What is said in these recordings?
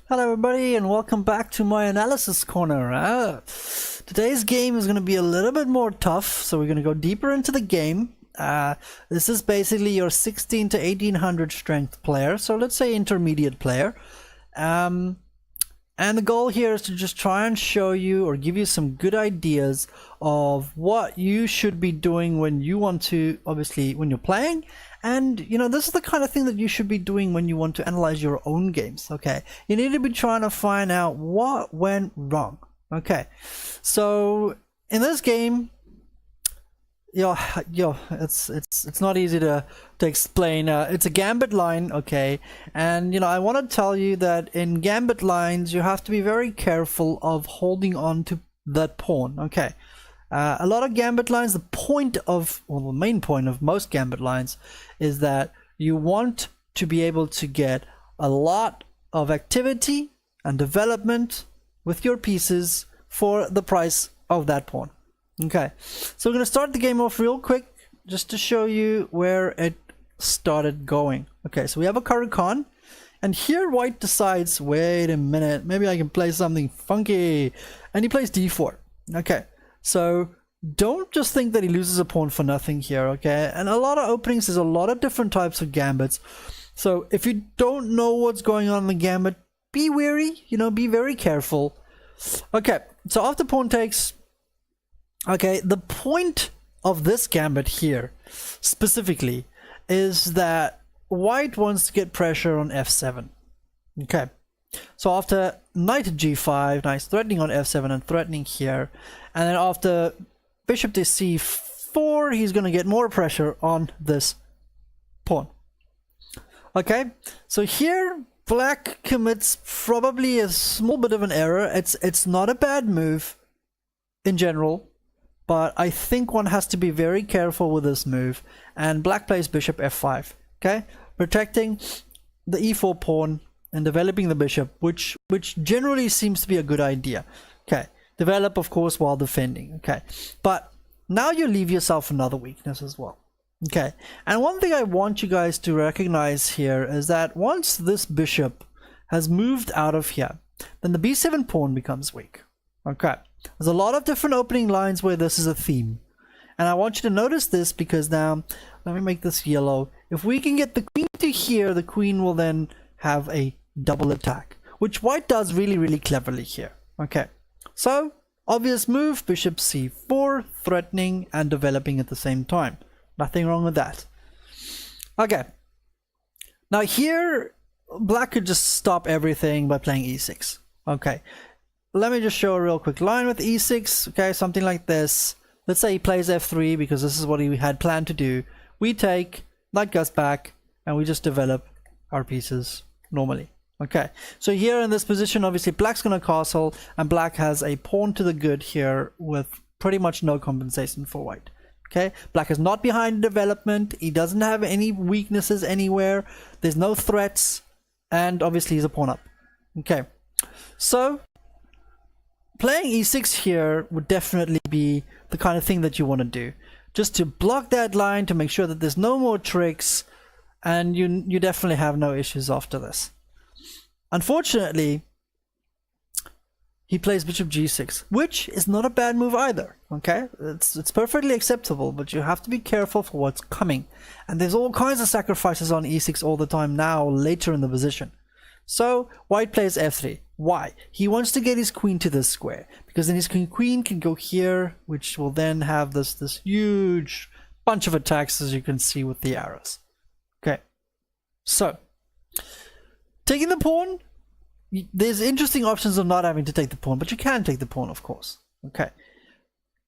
Hello everybody and welcome back to my analysis corner. Today's game is going to be a little bit more tough, so we're going to go deeper into the game. This is basically your 16 to 1800 strength player, so let's say intermediate player. And the goal here is to just try and show you or give you some good ideas of what you should be doing when you want to, obviously when you're playing. And you know, this is the kind of thing that you should be doing when you want to analyze your own games. Okay, you need to be trying to find out what went wrong. Okay, so in this game, it's not easy to explain. It's a Gambit line, okay, and you know, I want to tell you that in Gambit lines you have to be very careful of holding on to that pawn. Okay, a lot of Gambit lines, the main point of most Gambit lines is that you want to be able to get a lot of activity and development with your pieces for the price of that pawn. Okay, so we're going to start the game off real quick just to show you where it started going. Okay, so we have a Karakan, and here white decides, wait a minute, maybe I can play something funky, and he plays d4. Okay, so don't just think that he loses a pawn for nothing here, okay? And a lot of openings, there's a lot of different types of gambits. So if you don't know what's going on in the gambit, be wary, you know, be very careful. Okay, so after pawn takes, okay, the point of this gambit here specifically is that white wants to get pressure on f7. Okay, so after knight to g5, nice threatening on f7 and threatening here, and then after bishop to c4, he's going to get more pressure on this pawn. Okay, so here black commits probably a small bit of an error. It's not a bad move in general, but I think one has to be very careful with this move. And black plays bishop f5, okay, protecting the e4 pawn and developing the bishop, which generally seems to be a good idea. Okay, develop of course while defending. Okay, but now you leave yourself another weakness as well. Okay, and one thing I want you guys to recognize here is that once this bishop has moved out of here, then the b7 pawn becomes weak. Okay, there's a lot of different opening lines where this is a theme, and I want you to notice this because now, let me make this yellow. If we can get the queen to here, the queen will then have a double attack, which white does really cleverly here. Okay, so obvious move, bishop c4, threatening and developing at the same time. Nothing wrong with that. Okay, now here black could just stop everything by playing e6. Okay, let me just show a real quick line with e6. Okay, something like this. Let's say he plays f3 because this is what he had planned to do. We take, knight goes back, and we just develop our pieces normally. Okay, so here in this position, obviously black's gonna castle, and black has a pawn to the good here with pretty much no compensation for white. Okay, black is not behind development, he doesn't have any weaknesses anywhere, there's no threats, and obviously he's a pawn up. Okay, so playing e6 here would definitely be the kind of thing that you want to do, just to block that line, to make sure that there's no more tricks, and you definitely have no issues after this. Unfortunately, he plays bishop g6, which is not a bad move either. Okay, it's perfectly acceptable, but you have to be careful for what's coming, and there's all kinds of sacrifices on e6 all the time now later in the position. So white plays f3. Why? He wants to get his queen to this square, because then his queen can go here, which will then have this huge bunch of attacks, as you can see with the arrows. Okay, so taking the pawn, there's interesting options of not having to take the pawn, but you can take the pawn, of course. Okay,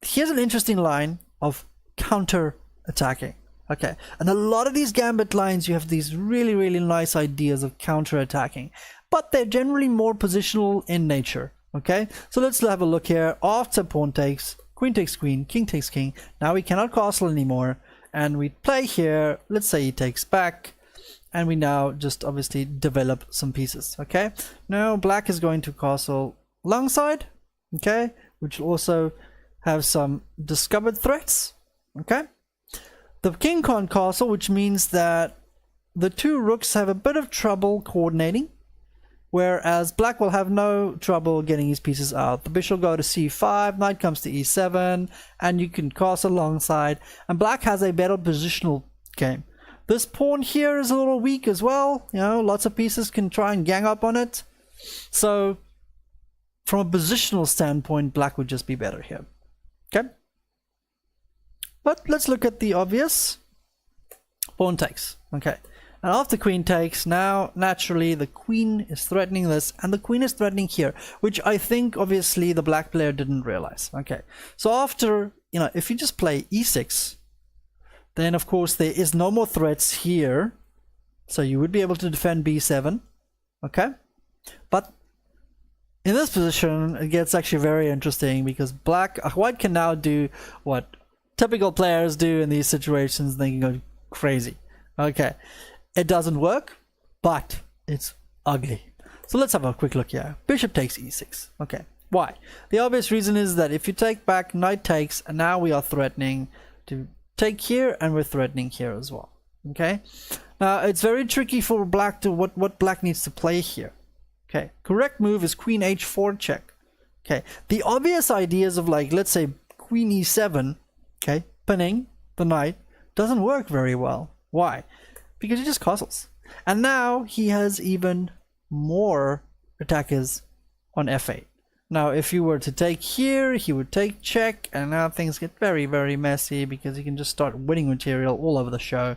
here's an interesting line of counter attacking. Okay, and a lot of these gambit lines, you have these really nice ideas of counter attacking, but they're generally more positional in nature. Okay, so let's have a look here. After pawn takes, queen takes queen, king takes king. Now we cannot castle anymore, and we play here. Let's say he takes back, and we now just obviously develop some pieces. Okay, now black is going to castle alongside, okay, which will also have some discovered threats. Okay, the king can't castle, which means that the two rooks have a bit of trouble coordinating, whereas black will have no trouble getting his pieces out. The bishop will go to c5, knight comes to e7, and you can castle alongside, and black has a better positional game. This pawn here is a little weak as well, you know, lots of pieces can try and gang up on it. So from a positional standpoint, black would just be better here. Okay, but let's look at the obvious. Pawn takes. Okay, and after queen takes, now naturally the queen is threatening this, and the queen is threatening here, which I think obviously the black player didn't realize. Okay, so after, you know, if you just play e6, then of course there is no more threats here, so you would be able to defend b7. Okay, but in this position it gets actually very interesting, because white can now do what typical players do in these situations. They can go crazy. Okay, it doesn't work, but it's ugly. So let's have a quick look here. Bishop takes e6. Okay, why? The obvious reason is that if you take back, knight takes, and now we are threatening to take here, and we're threatening here as well. Okay, now it's very tricky for black to what black needs to play here. Okay, correct move is queen h4 check. Okay, the obvious ideas of, like, let's say queen e7, okay, pinning the knight, doesn't work very well. Why? Because he just castles, and now he has even more attackers on f8. Now if you were to take here, he would take check, and now things get very, very messy, because he can just start winning material all over the show,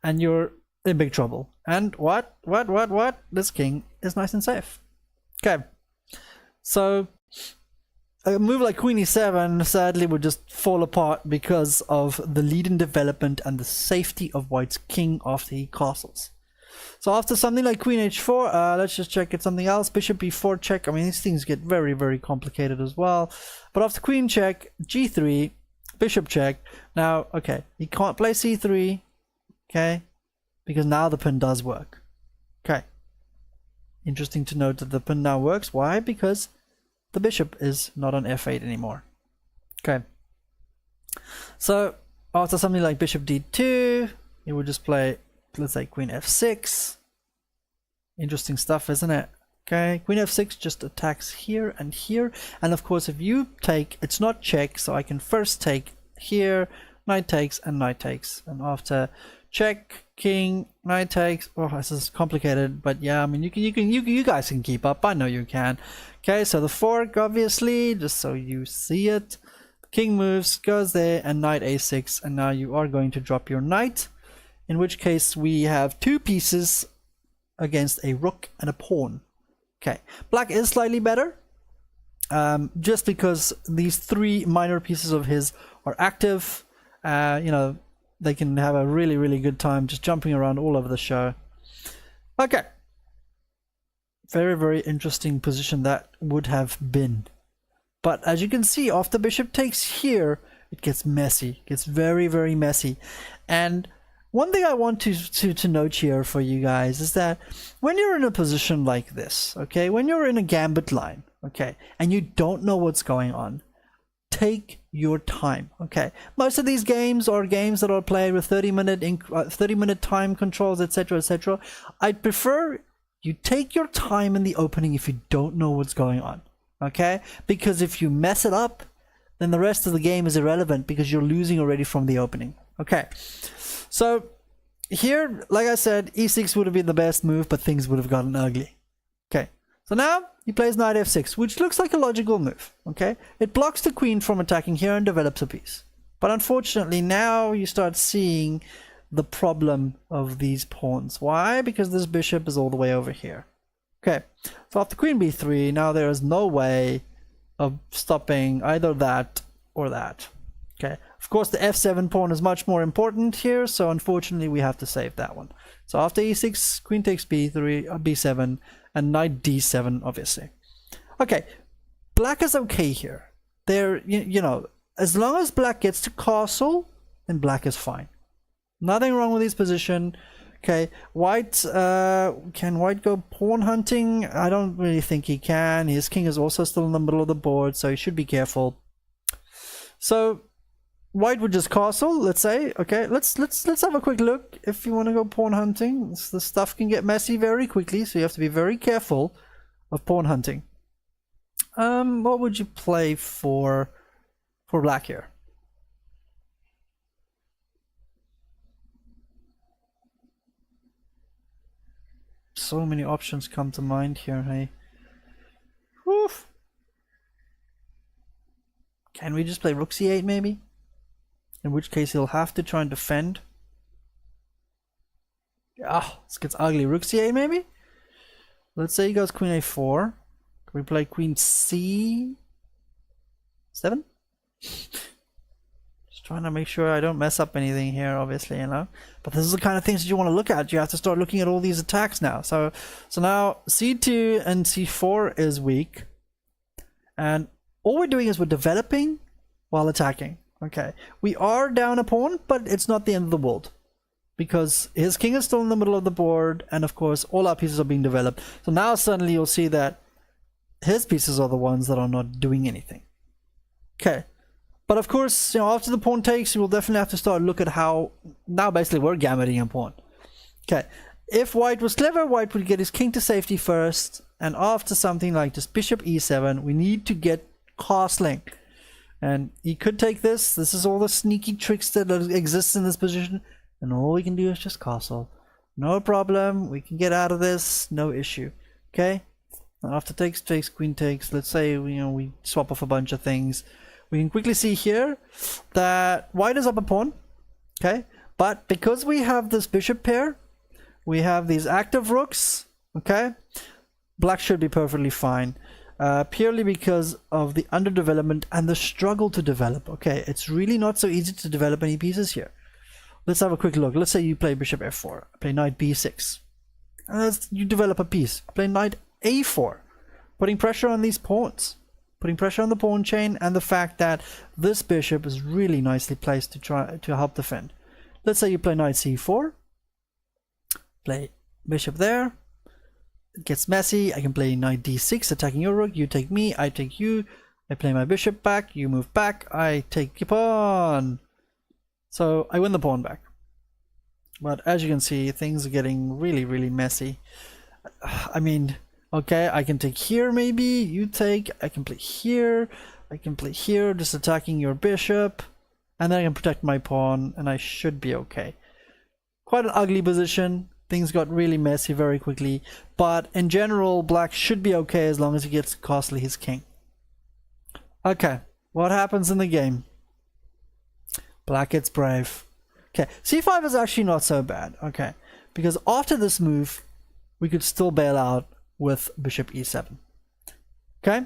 and you're in big trouble. And what? This king is nice and safe. Okay, so a move like queen e7 sadly would just fall apart because of the lead in development and the safety of white's king after he castles. So after something like queen h4, let's just check it something else. Bishop b4 check. I mean, these things get very, very complicated as well. But after queen check, g3, bishop check. Now, okay, he can't play c3, okay, because now the pin does work. Okay, interesting to note that the pin now works. Why? Because the bishop is not on f8 anymore. Okay, so after something like bishop d2, you would just play, let's say, queen f6. Interesting stuff, isn't it? Okay, queen f6 just attacks here and here, and of course if you take, it's not check, so I can first take here, knight takes and knight takes, and after check, king, knight takes. Oh, this is complicated, but yeah, I mean, you guys can keep up. I know you can. Okay, so the fork, obviously, just so you see it, king moves, goes there, and knight a6, and now you are going to drop your knight, in which case we have two pieces against a rook and a pawn. Okay, black is slightly better, just because these three minor pieces of his are active. You know, they can have a really, really good time just jumping around all over the show. Okay, very, very interesting position that would have been. But as you can see, after bishop takes here, it gets messy. It gets very, very messy. And one thing I want to note here for you guys is that when you're in a position like this, okay, when you're in a gambit line, okay, and you don't know what's going on, take your time. Okay, most of these games are games that are played with 30-minute time controls, etc., etc. I'd prefer you take your time in the opening if you don't know what's going on. Okay, because if you mess it up, then the rest of the game is irrelevant, because you're losing already from the opening. Okay, so here, like I said, e6 would have been the best move, but things would have gotten ugly. Okay, so now he plays knight f6, which looks like a logical move. Okay, it blocks the queen from attacking here and develops a piece. But unfortunately, now you start seeing the problem of these pawns. Why? Because this bishop is all the way over here. Okay, so after queen b3, now there is no way of stopping either that or that. Okay, of course the f7 pawn is much more important here, so unfortunately we have to save that one. So after e6, queen takes b3, b7, and knight d7, obviously. Okay, black is okay here. There, you know, as long as black gets to castle, then black is fine. Nothing wrong with his position. Okay, white, can white go pawn hunting? I don't really think he can. His king is also still in the middle of the board, so he should be careful. So white would just castle, let's say. Okay, let's have a quick look. If you want to go pawn hunting, the stuff can get messy very quickly, so you have to be very careful of pawn hunting. What would you play for black here? So many options come to mind here, hey. Woof. Can we just play rook c8 maybe? In which case he'll have to try and defend. Ah, this gets ugly. Rook c8 maybe? Let's say he goes queen a4. Can we play queen c7? Just trying to make sure I don't mess up anything here, obviously, you know. But this is the kind of things that you want to look at. You have to start looking at all these attacks now. So now c2 and c4 is weak. And all we're doing is we're developing while attacking. Okay. We are down a pawn, but it's not the end of the world. Because his king is still in the middle of the board, and of course all our pieces are being developed. So now suddenly you'll see that his pieces are the ones that are not doing anything. Okay. But of course, you know, after the pawn takes, you will definitely have to start look at how now basically we're gambiting a pawn. Okay. If white was clever, white would get his king to safety first, and after something like just bishop e7, we need to get castling. And he could take this. This is all the sneaky tricks that exist in this position. And all we can do is just castle. No problem. We can get out of this. No issue. Okay? After takes, queen takes. Let's say we swap off a bunch of things. We can quickly see here that white is up a pawn. Okay? But because we have this bishop pair, we have these active rooks. Okay? Black should be perfectly fine. Purely because of the underdevelopment and the struggle to develop. Okay? It's really not so easy to develop any pieces here. Let's have a quick look. Let's say you play bishop f4, play knight b6. And you develop a piece. Play knight a4, putting pressure on these pawns, putting pressure on the pawn chain, and the fact that this bishop is really nicely placed to try to help defend. Let's say you play knight c4, play bishop there. It gets messy. I can play knight d6, attacking your rook. You take me, I take you. I play my bishop back. You move back. I take your pawn. So I win the pawn back. But as you can see, things are getting really, really messy. I mean, okay, I can take here maybe, you take, I can play here, I can play here, just attacking your bishop, and then I can protect my pawn, and I should be okay. Quite an ugly position. Things got really messy very quickly, but in general, black should be okay as long as he gets to castle his king. Okay, what happens in the game? Black gets brave. Okay, c5 is actually not so bad. Okay, because after this move, we could still bail out with bishop e7. Okay,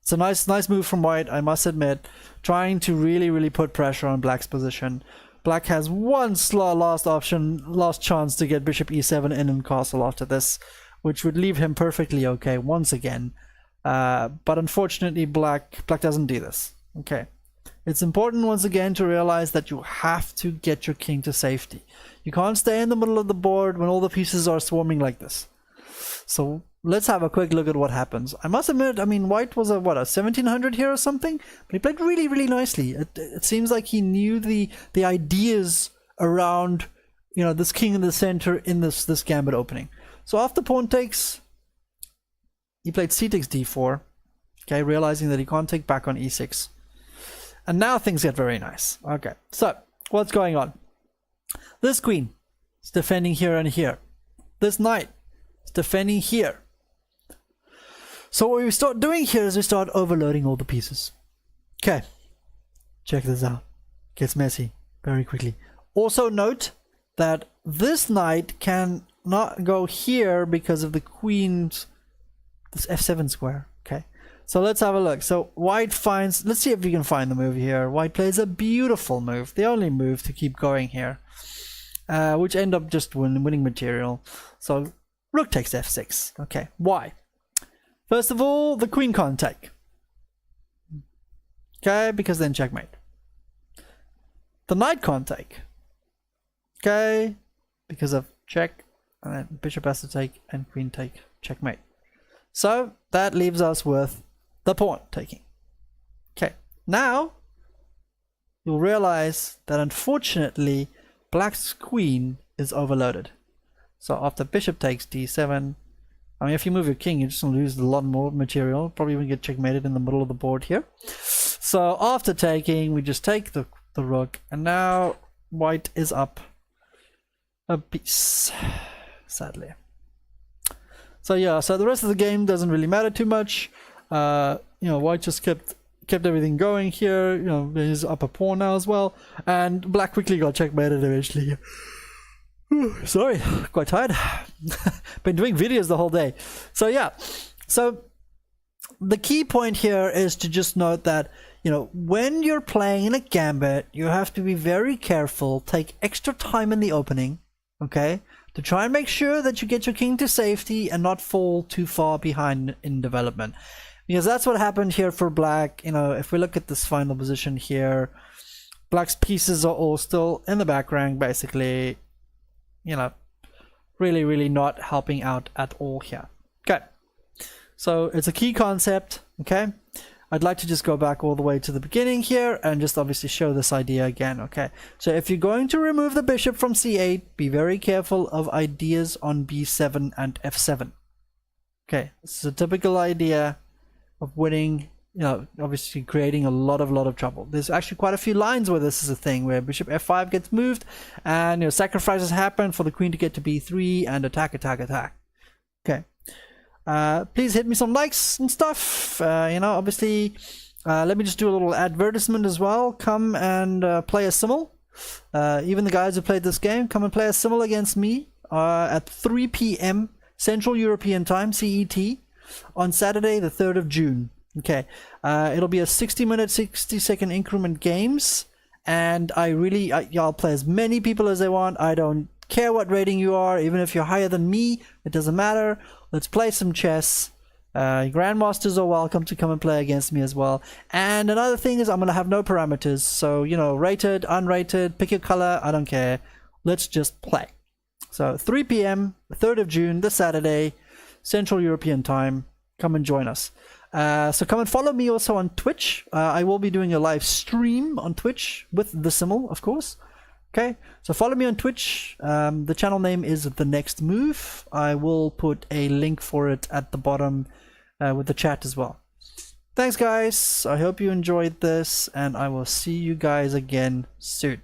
it's a nice move from white, I must admit, trying to really put pressure on black's position. Black has one last chance to get bishop e7 in and castle after this, which would leave him perfectly okay once again. But unfortunately, black doesn't do this. Okay. It's important once again to realize that you have to get your king to safety. You can't stay in the middle of the board when all the pieces are swarming like this. So let's have a quick look at what happens. I must admit, I mean, white was a 1700 here or something, but he played really nicely. It seems like he knew the ideas around, you know, this king in the center in this gambit opening. So after pawn takes, he played c takes d4, okay, realizing that he can't take back on e6. And now things get very nice. Okay, so what's going on? This queen is defending here and here. This knight is defending here. So what we start doing here is we start overloading all the pieces. Okay, check this out. Gets messy very quickly. Also note that this knight can not go here because of the queen's this f7 square. Okay. So let's have a look. So white finds, let's see if we can find the move here. White plays a beautiful move, the only move to keep going here, which end up just winning material. So rook takes f6. Okay, why? First of all, the queen can't take. Okay, because then checkmate. The knight can't take. Okay, because of check, and then bishop has to take and queen take, checkmate. So that leaves us with the pawn taking. Okay, now you'll realize that unfortunately black's queen is overloaded. So after bishop takes d7, I mean, if you move your king, you're just going to lose a lot more material. Probably even get checkmated in the middle of the board here. So after taking, we just take the rook, and now white is up a piece, sadly. So yeah, so the rest of the game doesn't really matter too much. White just kept everything going here. He's up a pawn now as well, and black quickly got checkmated eventually. Sorry, quite tired. Been doing videos the whole day. So yeah, so the key point here is to just note that when you're playing in a gambit, you have to be very careful, take extra time in the opening, okay, to try and make sure that you get your king to safety and not fall too far behind in development, because that's what happened here for black. If we look at this final position here, black's pieces are all still in the back rank, basically. Really not helping out at all here. Okay, so it's a key concept. Okay, I'd like to just go back all the way to the beginning here and just obviously show this idea again. Okay, so if you're going to remove the bishop from c8, be very careful of ideas on b7 and f7. Okay, this is a typical idea of winning, obviously creating a lot of trouble. There's actually quite a few lines where this is a thing, where bishop f5 gets moved and sacrifices happen for the queen to get to b3 and attack. Okay, please hit me some likes and stuff. Obviously, let me just do a little advertisement as well. Come and play a simul. Even the guys who played this game, come and play a simul against me at 3 p.m. Central European Time, CET, on Saturday the 3rd of June. Okay, it'll be a 60-minute, 60-second increment games, and I'll play as many people as I want. I don't care what rating you are, even if you're higher than me, it doesn't matter. Let's play some chess. Grandmasters are welcome to come and play against me as well. And another thing is, I'm gonna have no parameters, so rated, unrated, pick your color, I don't care. Let's just play. So 3 p.m. the 3rd of June, this Saturday, Central European Time. Come and join us. So come and follow me also on Twitch. I will be doing a live stream on Twitch with the simul, of course. Okay, so follow me on Twitch. The channel name is The Next Move. I will put a link for it at the bottom with the chat as well. Thanks guys, I hope you enjoyed this, and I will see you guys again soon.